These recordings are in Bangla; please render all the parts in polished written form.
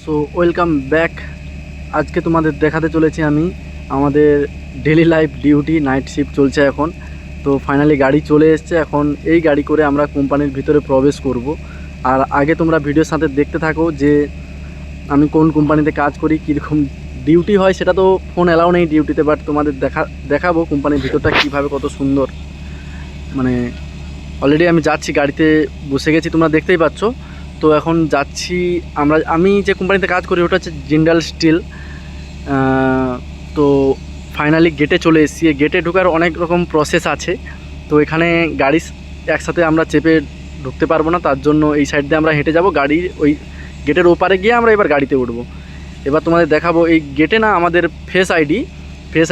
So welcome back. আজকে তোমাদের দেখাতে চলেছি আমি আমাদের daily life duty, night shift চলছে এখন। তো ফাইনালি গাড়ি চলে এসছে, এখন এই গাড়ি করে আমরা কোম্পানির ভিতরে প্রবেশ করব। আর আগে তোমরা ভিডিওর সাথে দেখতে থাকো যে আমি কোন কোম্পানিতে কাজ করি, কীরকম ডিউটি হয়। সেটা তো ফোন অ্যালাউ নেই ডিউটিতে, বাট তোমাদের দেখাবো কোম্পানির ভিতরটা কীভাবে, কত সুন্দর। মানে অলরেডি আমি যাচ্ছি, গাড়িতে বসে গেছি, তোমরা দেখতেই পাচ্ছ। তো এখন যাচ্ছি আমি যে কোম্পানিতে কাজ করি ওটা হচ্ছে জিন্দাল স্টিল। তো ফাইনালি গেটে চলে এসেছি। গেটে ঢোকার অনেক রকম প্রসেস আছে, তো এখানে গাড়ি একসাথে আমরা চেপে ঢুকতে পারবো না, তার জন্য এই সাইড দিয়ে আমরা হেঁটে যাব। গাড়ির ওই গেটের ওপারে গিয়ে আমরা এবার গাড়িতে উঠবো। এবার তোমাদের দেখাবো এই গেটে না আমাদের ফেস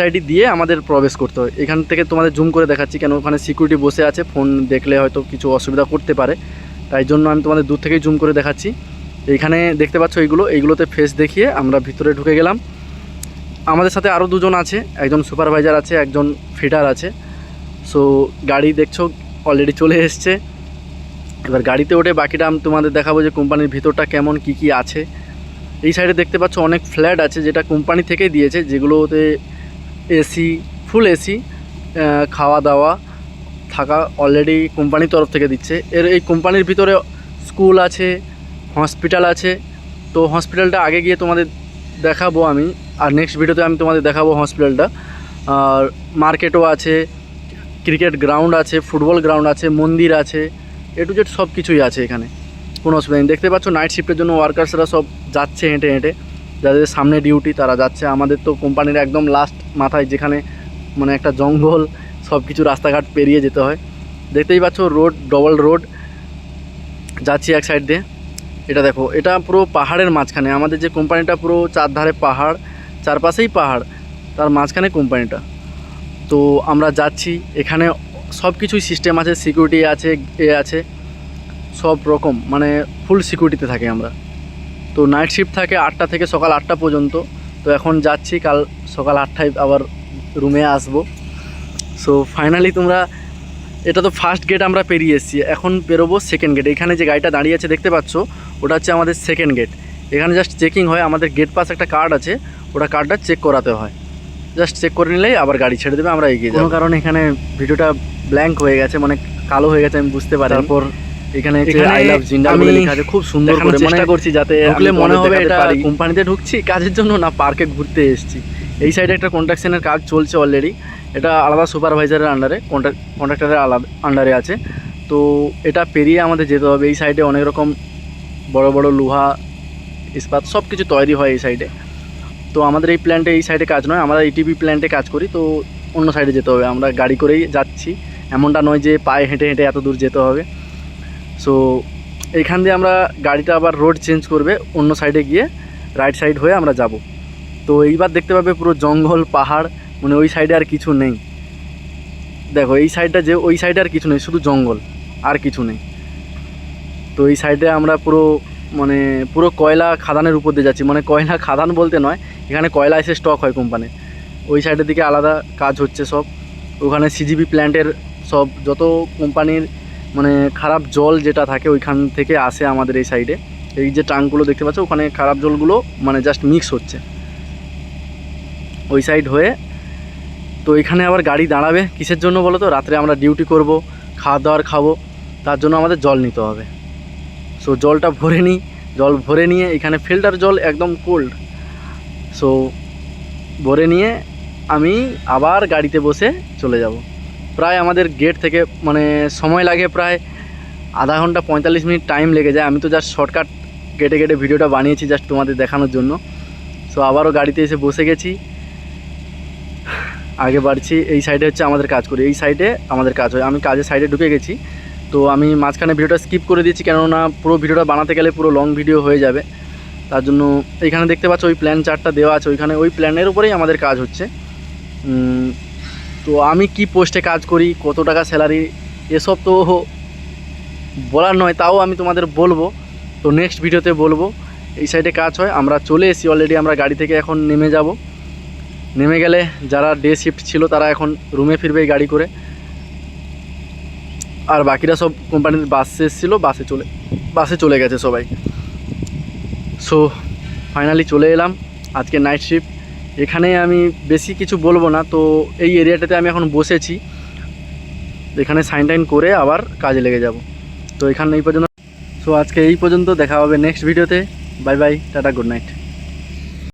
আইডি দিয়ে আমাদের প্রবেশ করতে হয়। এখান থেকে তোমাদের জুম করে দেখাচ্ছি, কেন ওখানে সিকিউরিটি বসে আছে, ফোন দেখলে হয়তো কিছু অসুবিধা করতে পারে, তাই জন্য আমি তোমাদের দূর থেকেই জুম করে দেখাচ্ছি। এইখানে দেখতে পাচ্ছ এইগুলোতে ফেস দেখিয়ে আমরা ভিতরে ঢুকে গেলাম। আমাদের সাথে আরও দুজন আছে, একজন সুপারভাইজার আছে, একজন ফিটার আছে। সো গাড়ি দেখছো অলরেডি চলে এসছে। এবার গাড়িতে উঠে বাকিটা আমি তোমাদের দেখাবো যে কোম্পানির ভিতরটা কেমন, কি আছে। এই সাইডে দেখতে পাচ্ছ অনেক ফ্ল্যাট আছে, যেটা কোম্পানি থেকেই দিয়েছে, যেগুলোতে এসি, ফুল এসি, খাওয়া দাওয়া থাকা অলরেডি কোম্পানির তরফ থেকে দিচ্ছে। এই কোম্পানির ভিতরে স্কুল আছে, হসপিটাল আছে। তো হসপিটালটা আগে গিয়ে তোমাদের দেখাবো আমি, আর নেক্সট ভিডিওতে আমি তোমাদের দেখাবো হসপিটালটা। আর মার্কেটও আছে, ক্রিকেট গ্রাউন্ড আছে, ফুটবল গ্রাউন্ড আছে, মন্দির আছে, এ টু জেড সব কিছুই আছে এখানে, কোনো অসুবিধা নেই। দেখতে পাচ্ছ নাইট শিফটের জন্য ওয়ার্কার্সরা সব যাচ্ছে হেঁটে হেঁটে, যাদের সামনে ডিউটি তারা যাচ্ছে। আমাদের তো কোম্পানির একদম লাস্ট মাথায়, যেখানে মানে একটা জঙ্গল, সব কিছু রাস্তাঘাট পেরিয়ে যেতে হয়। দেখতেই পাচ্ছ রোড, ডবল রোড যাচ্ছি এক সাইড দিয়ে। এটা দেখো, এটা পুরো পাহাড়ের মাঝখানে আমাদের যে কোম্পানিটা, পুরো চারধারে পাহাড়, চারপাশেই পাহাড়, তার মাঝখানে কোম্পানিটা। তো আমরা যাচ্ছি, এখানে সব কিছুই সিস্টেম আছে, সিকিউরিটি আছে, আছে সব রকম, মানে ফুল সিকিউরিটিতে থাকি আমরা। তো নাইট শিফট থাকে 8টা থেকে সকাল 8টা পর্যন্ত। তো এখন যাচ্ছি, কাল সকাল 8টায় আবার রুমে আসবো। সো ফাইনালি তোমরা, এটা তো ফার্স্ট গেট আমরা পেরিয়ে এসেছি, এখন বেরোবো সেকেন্ড গেট। এখানে যে গাড়িটা দাঁড়িয়ে আছে দেখতে পাচ্ছ, ওটা হচ্ছে আমাদের সেকেন্ড গেট। এখানে জাস্ট চেকিং হয়, আমাদের গেট পাস একটা কার্ড আছে, ওটা কার্ডটা চেক করাতে হয়। জাস্ট চেক করে নিলেই আবার গাড়ি ছেড়ে দেবে, আমরা এগিয়ে যাবো। কোনো কারণে এখানে ভিডিওটা ব্ল্যাঙ্ক হয়ে গেছে, মানে কালো হয়ে গেছে, আমি বুঝতে পারি। তারপর এখানে আই লাভ জিন্দাল বলে লেখা আছে, খুব সুন্দর করে চেষ্টা করছি যাতে ঢুকলে মনে হবে এটা কোম্পানিতে ঢুকছি কাজের জন্য, না পার্কে ঘুরতে এসেছি। এই সাইডে একটা কন্ট্রাকশনের কাজ চলছে অলরেডি, এটা আলাদা সুপারভাইজারের আন্ডারে, কন্ট্রাক্টরের আন্ডারে আছে। তো এটা পেরিয়ে আমাদের যেতে হবে। এই সাইডে অনেক রকম বড় বড় লোহা, ইস্পাত সব কিছু তৈরি হয় এই সাইডে। তো আমাদের এই প্ল্যান্টে এই সাইডে কাজ নয়, আমরা ইটিপি প্ল্যান্টে কাজ করি, তো অন্য সাইডে যেতে হবে। আমরা গাড়ি করেই যাচ্ছি, এমনটা নয় যে পায়ে হেঁটে হেঁটে এত দূর যেতে হবে। সো এইখান দিয়ে আমরা গাড়িটা আবার রোড চেঞ্জ করবে, অন্য সাইডে গিয়ে রাইট সাইড হয়ে আমরা যাব। তো এইবার দেখতে পাবে পুরো জঙ্গল, পাহাড়, মানে ওই সাইডে আর কিছু নেই। দেখো এই সাইডটা, যে ওই সাইডে আর কিছু নেই, শুধু জঙ্গল, আর কিছু নেই। তো এই সাইডে আমরা পুরো কয়লা খাদানের উপর দিয়ে যাচ্ছি, মানে কয়লা খাদান বলতে নয়, এখানে কয়লা এসে স্টক হয় কোম্পানির। ওই সাইডের দিকে আলাদা কাজ হচ্ছে সব, ওখানে সিজিবি প্ল্যান্টের সব যত কোম্পানির মানে খারাপ জল যেটা থাকে ওইখান থেকে আসে আমাদের এই সাইডে। এই যে ট্যাঙ্কগুলো দেখতে পাচ্ছ, ওখানে খারাপ জলগুলো মানে জাস্ট মিক্স হচ্ছে ওই সাইড হয়ে। তো এখানে আবার গাড়ি দাঁড়াবে কিসের জন্য বলো তো? রাত্রে আমরা ডিউটি করব, খাওয়া দাওয়ার খাবো, তার জন্য আমাদের জল নিতে হবে। সো জলটা ভরে নিই, জল ভরে নিয়ে এখানে ফিল্টার জল একদম কোল্ড। সো ভরে নিয়ে আমি আবার গাড়িতে বসে চলে যাব। প্রায় আমাদের গেট থেকে মানে সময় লাগে প্রায় আধা ঘন্টা 45 মিনিট টাইম লেগে যায়। আমি তো জাস্ট শর্টকাট কেটে কেটে ভিডিওটা বানিয়েছি জাস্ট তোমাদের দেখানোর জন্য। সো আবারও গাড়িতে এসে বসে গেছি, আগে বাড়ছি। এই সাইডে হচ্ছে আমাদের কাজ করি, এই সাইডে আমাদের কাজ হয়। আমি কাজের সাইডে ঢুকে গেছি, তো আমি মাঝখানে ভিডিওটা স্কিপ করে দিয়েছি, কেননা পুরো ভিডিওটা বানাতে গেলে পুরো লং ভিডিও হয়ে যাবে, তার জন্য। এইখানে দেখতে পাচ্ছ ওই প্ল্যান চার্টটা দেওয়া আছে, ওইখানে ওই প্ল্যানের উপরেই আমাদের কাজ হচ্ছে। তো আমি কি পোস্টে কাজ করি, কত টাকা স্যালারি, এসব তো বলার নয়, তাও আমি তোমাদের বলবো, তো নেক্সট ভিডিওতে বলবো। এই সাইডে কাজ হয়, আমরা চলে এসেছি অলরেডি। আমরা গাড়ি থেকে এখন নেমে যাব, নেমে গেলে যারা ডে শিফট ছিল তারা এখন রুমে ফিরবে এই গাড়ি করে, আর বাকিরা সব কোম্পানির বাসে এসেছিলো, বাসে চলে গেছে সবাই। সো ফাইনালি চলে এলাম আজকে নাইট শিফট। এখানে আমি বেশি কিছু বলবো না, তো এই এরিয়াটাতে আমি এখন বসেছি, এখানে সাইন টাইন করে আবার কাজে লেগে যাব। তো এখানে এই পর্যন্ত। সো আজকে এই পর্যন্ত, দেখা হবে নেক্সট ভিডিওতে। Bye bye, tata, good night.